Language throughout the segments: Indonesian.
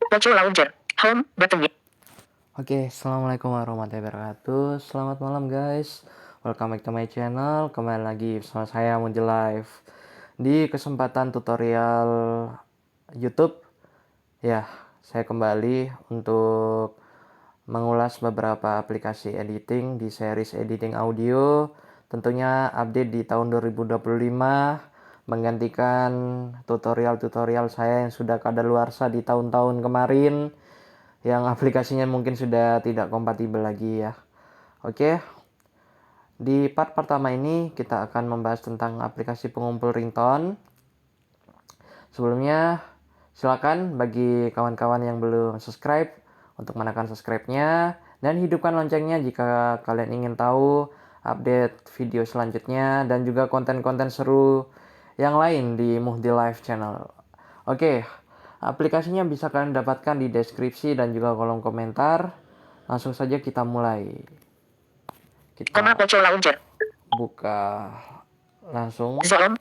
Photo launcher. Home button. Oke, assalamualaikum warahmatullahi wabarakatuh. Selamat malam guys. Welcome back to my channel. Kembali lagi bersama saya Munji Live di kesempatan tutorial YouTube. Ya, saya kembali untuk mengulas beberapa aplikasi editing di series editing audio. Tentunya update di tahun 2025 menggantikan tutorial-tutorial saya yang sudah kadaluarsa di tahun-tahun kemarin, yang aplikasinya mungkin sudah tidak kompatibel lagi ya. Oke, di part pertama ini kita akan membahas tentang aplikasi pengumpul ringtone. Sebelumnya, silakan bagi kawan-kawan yang belum subscribe untuk menekan subscribe-nya dan hidupkan loncengnya jika kalian ingin tahu update video selanjutnya dan juga konten-konten seru yang lain di Muhdi Live channel. Oke, aplikasinya bisa kalian dapatkan di deskripsi dan juga kolom komentar. Langsung saja kita mulai. Kita Photo launcher. buka langsung. Zoom.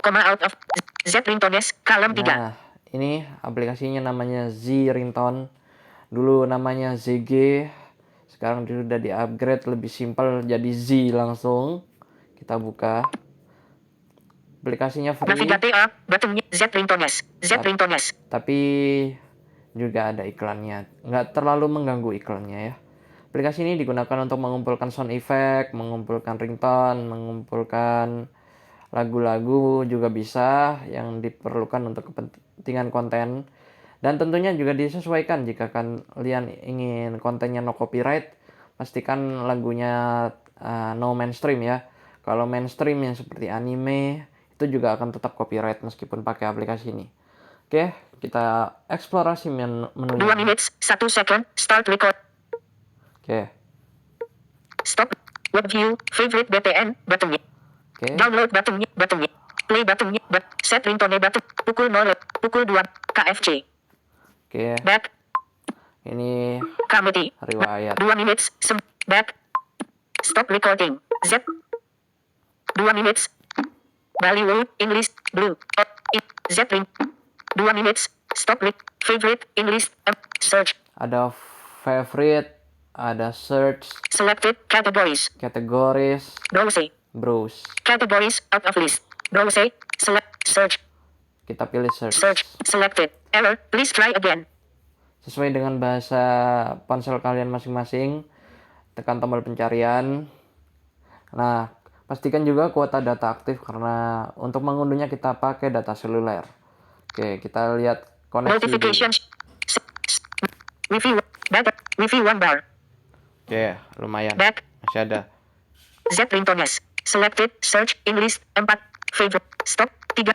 Out of Z ringtones. Kolom 3. Nah, ini aplikasinya namanya Z Ringtone. Dulu namanya ZG. Sekarang sudah di-upgrade lebih simpel jadi Z langsung. Kita buka. Aplikasinya free. Navigate up button. Z ringtones. Z ringtones. Tapi juga ada iklannya. Nggak terlalu mengganggu iklannya ya. Aplikasi ini digunakan untuk mengumpulkan sound effect, mengumpulkan ringtone, mengumpulkan lagu-lagu juga bisa yang diperlukan untuk kepentingan konten. Dan tentunya juga disesuaikan jika kalian ingin kontennya no copyright, pastikan lagunya no mainstream ya. Kalau mainstream yang seperti anime itu juga akan tetap copyright meskipun pakai aplikasi ini. Oke, kita eksplorasi menu. 2 minutes, 1 second, start record. Oke. Stop. Web view, favorite BPN, button. Oke. Download button. Play button. Set ringtone button. Pukul 0, pukul 2, KFC. Oke. Back. Ini Comedy. riwayat. 2 minutes, back. Stop recording. Z. 2 minutes. Bollywood, English, blue. Z ring. 2 minutes. Stop. Favorite, English, search. Ada favorite, ada search, Selected categories. categories, browse. Categories out of list. Browse. Select. Search. Kita pilih search. Search. Selected. Error. Please try again. Sesuai dengan bahasa ponsel kalian masing-masing, tekan tombol pencarian. Nah, pastikan juga kuota data aktif karena untuk mengunduhnya kita pakai data seluler. Oke, kita lihat koneksi Notification. Wi-Fi. Back. Wi-Fi 1 bar. Oke, lumayan. Back. Masih ada. Z ringtones. Selected. Search. English. 4. Favorite. Stop. 3.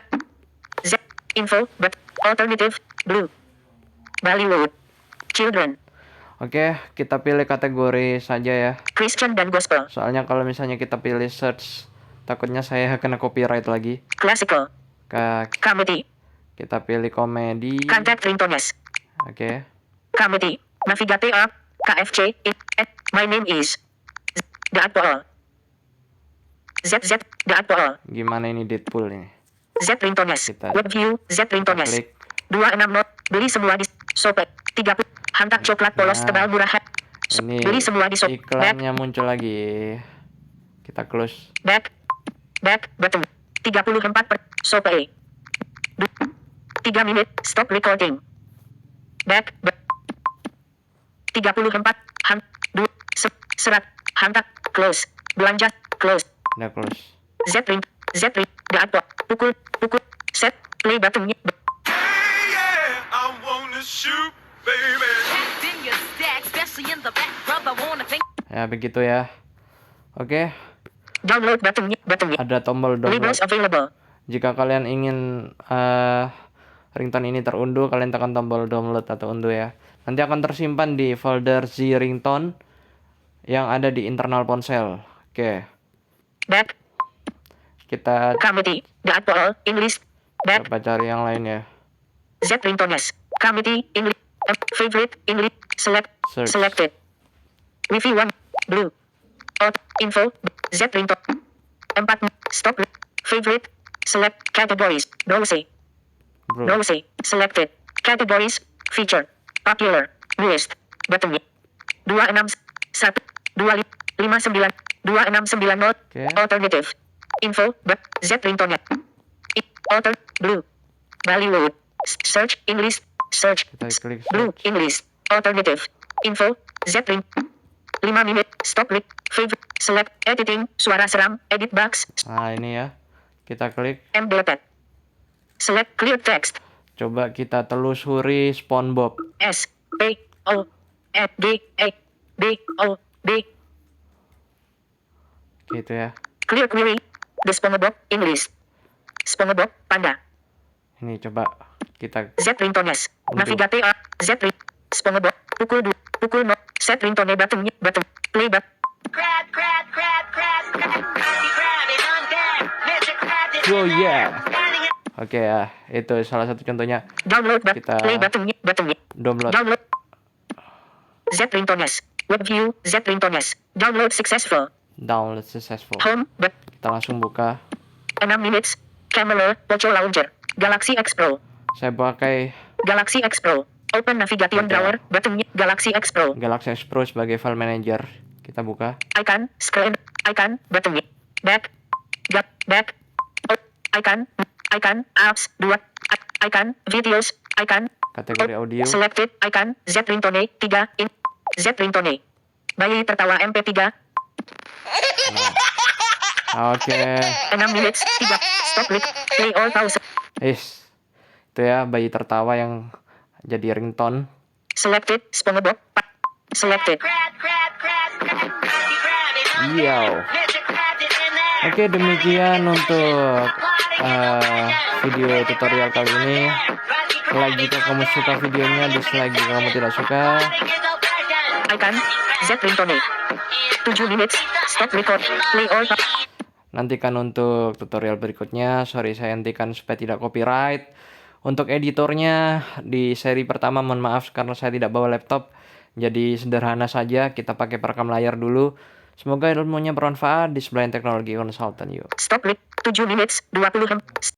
Z. Info. But. Alternative. Blue. Bollywood. Children. Oke, kita pilih kategori saja ya. Christian dan Gospel. Soalnya kalau misalnya kita pilih search, takutnya saya kena copyright lagi. Classical. Comedy. Kita pilih komedi. Contact ringtones. Oke. Comedy. Navigate up. KFC. My name is. The Apple. ZZ. The Apple. Gimana ini Deadpool ini? Z ringtones. Web view. Z ringtones. Klik. 26 not. Beli semua di Shopee. 30. Hantak coklat polos tebal murah. Ini Beli semua di Shopee. iklannya muncul lagi. Kita close. Back button. 34 per Shopee. 3 menit. Stop recording. Back. 34. Serat. Hantak. Close. Belanja. Close. Udah close. Z ring. The Apple. Pukul. Set. Play button. Ya begitu ya. Oke. Download button. Ada tombol Labels download. available. Jika kalian ingin ringtone ini terunduh, kalian tekan tombol download atau unduh ya. Nanti akan tersimpan di folder Z ringtone yang ada di internal ponsel. Oke. Back. Kita Comedy. The Apple. English. Back. coba cari yang lain ya. Z ringtones. Comedy. English. Favorite. English. Search. Selected. Wi-Fi 1. Blue. Info. Z ringtone. 4. Stop. Favorite. Select categories. Browse. Selected. Categories. Feature. Popular. List. Button. 261 259 2690. Oke. Alternative. Info. Z ringtone. Alter. Blue. Bollywood. Search. English. Search. Kita klik Blue. search. English. Alternative. Info. Z ring. 5 menit. Stop klik. Favorite. Select. Editing. Suara seram. Edit box. Nah, ini ya. Kita klik. Embedded. Select clear text. Coba kita telusuri SpongeBob. S P O N D A B O B. Gitu ya. Clear query. The SpongeBob English. SpongeBob Panda. Ini coba kita Z ringtones. Untuk- Navigate A. Z ring. SpongeBob. Pukul 2. Pukul 0. Set ringtone button. Button. Play button. Crab, crab, crab, crab, crab, crabby, crabby, on deck. Mr. Krabs is Oh in yeah. there. Finding it. Oke ya, itu salah satu contohnya. Download button. Kita- Play button. Button. Download. Download. Z ringtones. Web view. Z ringtones. Download successful. Download successful. Home. Kita langsung buka. 6 minutes. Camera. Poco launcher. Galaxy X Pro. Saya pakai Galaxy X Pro. Open navigation Oke. drawer. Button. Galaxy X Pro. Galaxy S Pro sebagai file manager. Kita buka. Icon. Screen. Icon. Button. Back. Back. Oh, icon. Icon. Apps. 2. Icon. Videos. Icon. Kategori audio. Selected. Icon. Z ringtone. 3. In. Z ringtone. Bayi tertawa MP3. Oke. 6 minutes. 3. Stop click. Play all pause. Itu ya bayi tertawa yang jadi ringtone. Selected. SpongeBob. Selected. Crab, crab, crab, crab, crabby, crabby, on Yo. deck. Mr. Krabs is in there. Oke, demikian untuk video tutorial kali ini. Like jika kamu suka videonya, dislike jika kamu tidak suka. Icon. Z ringtone. 7 minutes. Stop record. Play all pause. Nantikan untuk tutorial berikutnya. Sorry saya hentikan supaya tidak copyright. Untuk editornya di seri pertama mohon maaf karena saya tidak bawa laptop. Jadi sederhana saja, kita pakai perekam layar dulu. Semoga ilmunya bermanfaat di Sublime Technology Consultant yuk. Stop click. 7 minutes. 20.